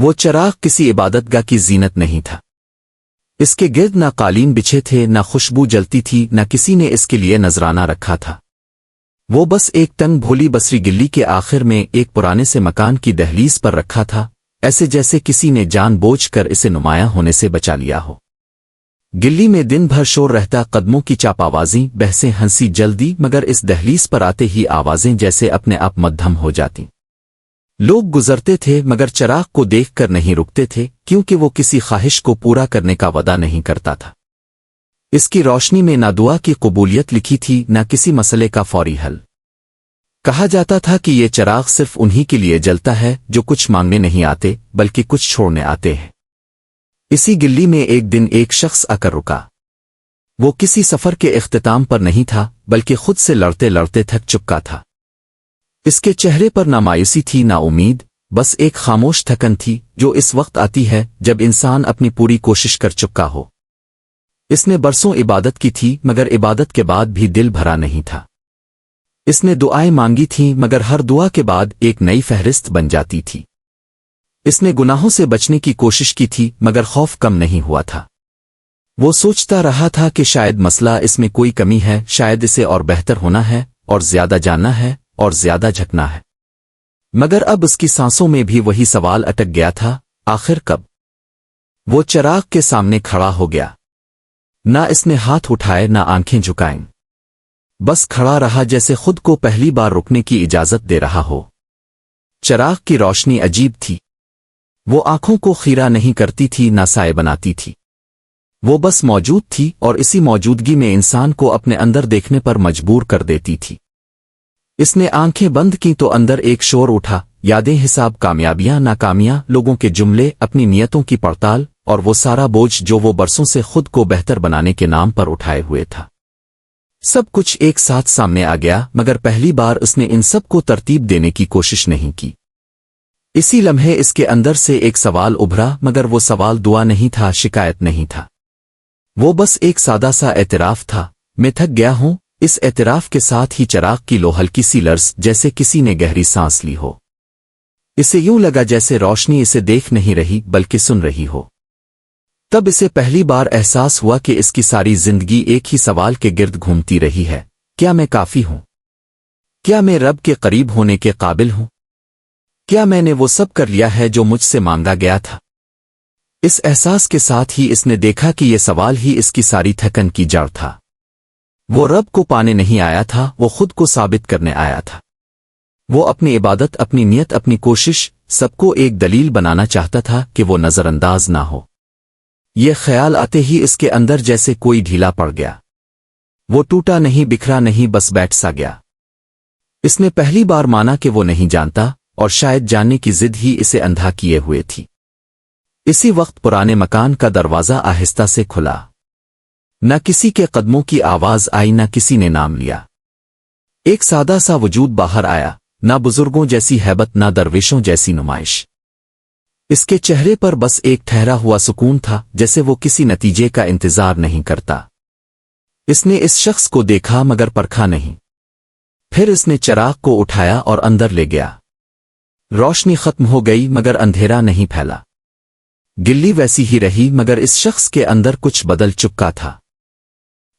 وہ چراغ کسی عبادت گاہ کی زینت نہیں تھا۔ اس کے گرد نہ قالین بچھے تھے، نہ خوشبو جلتی تھی، نہ کسی نے اس کے لیے نذرانہ رکھا تھا۔ وہ بس ایک تنگ بھولی بصری گلی کے آخر میں ایک پرانے سے مکان کی دہلیز پر رکھا تھا، ایسے جیسے کسی نے جان بوجھ کر اسے نمایاں ہونے سے بچا لیا ہو۔ گلی میں دن بھر شور رہتا، قدموں کی چاپ آوازیں، بحثیں، ہنسی جلدی، مگر اس دہلیز پر آتے ہی آوازیں جیسے اپنے آپ مدھم ہو جاتی۔ لوگ گزرتے تھے مگر چراغ کو دیکھ کر نہیں رکتے تھے، کیونکہ وہ کسی خواہش کو پورا کرنے کا وعدہ نہیں کرتا تھا۔ اس کی روشنی میں نہ دعا کی قبولیت لکھی تھی، نہ کسی مسئلے کا فوری حل۔ کہا جاتا تھا کہ یہ چراغ صرف انہی کے لیے جلتا ہے جو کچھ مانگنے نہیں آتے بلکہ کچھ چھوڑنے آتے ہیں۔ اسی گلی میں ایک دن ایک شخص آ کر رکا۔ وہ کسی سفر کے اختتام پر نہیں تھا بلکہ خود سے لڑتے لڑتے تھک چکا تھا۔ اس کے چہرے پر نہ مایوسی تھی نہ امید، بس ایک خاموش تھکن تھی جو اس وقت آتی ہے جب انسان اپنی پوری کوشش کر چکا ہو۔ اس نے برسوں عبادت کی تھی مگر عبادت کے بعد بھی دل بھرا نہیں تھا۔ اس نے دعائیں مانگی تھیں مگر ہر دعا کے بعد ایک نئی فہرست بن جاتی تھی۔ اس نے گناہوں سے بچنے کی کوشش کی تھی مگر خوف کم نہیں ہوا تھا۔ وہ سوچتا رہا تھا کہ شاید مسئلہ اس میں کوئی کمی ہے، شاید اسے اور بہتر ہونا ہے اور زیادہ جاننا ہے اور زیادہ جھکنا ہے۔ مگر اب اس کی سانسوں میں بھی وہی سوال اٹک گیا تھا، آخر کب؟ وہ چراغ کے سامنے کھڑا ہو گیا۔ نہ اس نے ہاتھ اٹھائے نہ آنکھیں جھکائیں، بس کھڑا رہا جیسے خود کو پہلی بار رکنے کی اجازت دے رہا ہو۔ چراغ کی روشنی عجیب تھی۔ وہ آنکھوں کو خیرہ نہیں کرتی تھی نہ سائے بناتی تھی۔ وہ بس موجود تھی اور اسی موجودگی میں انسان کو اپنے اندر دیکھنے پر مجبور کر دیتی تھی۔ اس نے آنکھیں بند کی تو اندر ایک شور اٹھا، یادیں، حساب، کامیابیاں، ناکامیاں، لوگوں کے جملے، اپنی نیتوں کی پڑتال، اور وہ سارا بوجھ جو وہ برسوں سے خود کو بہتر بنانے کے نام پر اٹھائے ہوئے تھا۔ سب کچھ ایک ساتھ سامنے آ گیا مگر پہلی بار اس نے ان سب کو ترتیب دینے کی کوشش نہیں کی۔ اسی لمحے اس کے اندر سے ایک سوال ابھرا مگر وہ سوال دعا نہیں تھا، شکایت نہیں تھا۔ وہ بس ایک سادہ سا اعتراف تھا، میں تھک گیا ہوں۔ اس اعتراف کے ساتھ ہی چراغ کی لو ہلکی سی لرز جیسے کسی نے گہری سانس لی ہو۔ اسے یوں لگا جیسے روشنی اسے دیکھ نہیں رہی بلکہ سن رہی ہو۔ تب اسے پہلی بار احساس ہوا کہ اس کی ساری زندگی ایک ہی سوال کے گرد گھومتی رہی ہے، کیا میں کافی ہوں؟ کیا میں رب کے قریب ہونے کے قابل ہوں؟ کیا میں نے وہ سب کر لیا ہے جو مجھ سے مانگا گیا تھا؟ اس احساس کے ساتھ ہی اس نے دیکھا کہ یہ سوال ہی اس کی ساری تھکن کی جڑ تھا۔ وہ رب کو پانے نہیں آیا تھا، وہ خود کو ثابت کرنے آیا تھا۔ وہ اپنی عبادت، اپنی نیت، اپنی کوشش، سب کو ایک دلیل بنانا چاہتا تھا کہ وہ نظر انداز نہ ہو۔ یہ خیال آتے ہی اس کے اندر جیسے کوئی ڈھیلا پڑ گیا۔ وہ ٹوٹا نہیں، بکھرا نہیں، بس بیٹھ سا گیا۔ اس نے پہلی بار مانا کہ وہ نہیں جانتا، اور شاید جاننے کی ضد ہی اسے اندھا کیے ہوئے تھی۔ اسی وقت پرانے مکان کا دروازہ آہستہ سے کھلا۔ نہ کسی کے قدموں کی آواز آئی، نہ کسی نے نام لیا۔ ایک سادہ سا وجود باہر آیا، نہ بزرگوں جیسی ہیبت، نہ درویشوں جیسی نمائش۔ اس کے چہرے پر بس ایک ٹھہرا ہوا سکون تھا، جیسے وہ کسی نتیجے کا انتظار نہیں کرتا۔ اس نے اس شخص کو دیکھا مگر پرکھا نہیں۔ پھر اس نے چراغ کو اٹھایا اور اندر لے گیا۔ روشنی ختم ہو گئی مگر اندھیرا نہیں پھیلا۔ گلی ویسی ہی رہی مگر اس شخص کے اندر کچھ بدل چکا تھا۔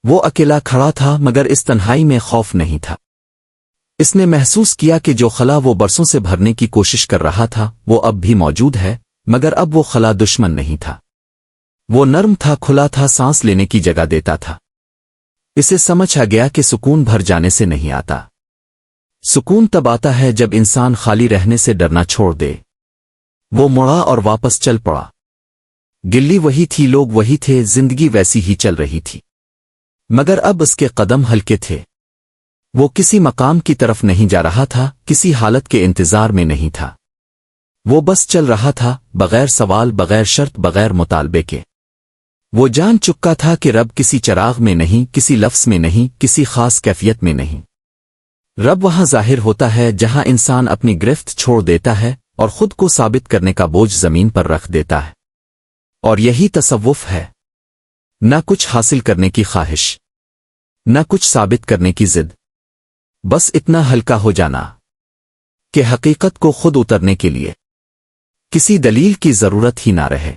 وہ اکیلا کھڑا تھا مگر اس تنہائی میں خوف نہیں تھا۔ اس نے محسوس کیا کہ جو خلا وہ برسوں سے بھرنے کی کوشش کر رہا تھا وہ اب بھی موجود ہے، مگر اب وہ خلا دشمن نہیں تھا۔ وہ نرم تھا، کھلا تھا، سانس لینے کی جگہ دیتا تھا۔ اسے سمجھ آ گیا کہ سکون بھر جانے سے نہیں آتا۔ سکون تب آتا ہے جب انسان خالی رہنے سے ڈرنا چھوڑ دے۔ وہ مڑا اور واپس چل پڑا۔ گلی وہی تھی، لوگ وہی تھے، زندگی ویسی ہی چل رہی تھی، مگر اب اس کے قدم ہلکے تھے۔ وہ کسی مقام کی طرف نہیں جا رہا تھا، کسی حالت کے انتظار میں نہیں تھا۔ وہ بس چل رہا تھا، بغیر سوال، بغیر شرط، بغیر مطالبے کے۔ وہ جان چکا تھا کہ رب کسی چراغ میں نہیں، کسی لفظ میں نہیں، کسی خاص کیفیت میں نہیں۔ رب وہاں ظاہر ہوتا ہے جہاں انسان اپنی گرفت چھوڑ دیتا ہے اور خود کو ثابت کرنے کا بوجھ زمین پر رکھ دیتا ہے۔ اور یہی تصوف ہے، نہ کچھ حاصل کرنے کی خواہش، نہ کچھ ثابت کرنے کی ضد، بس اتنا ہلکا ہو جانا کہ حقیقت کو خود اترنے کے لیے کسی دلیل کی ضرورت ہی نہ رہے۔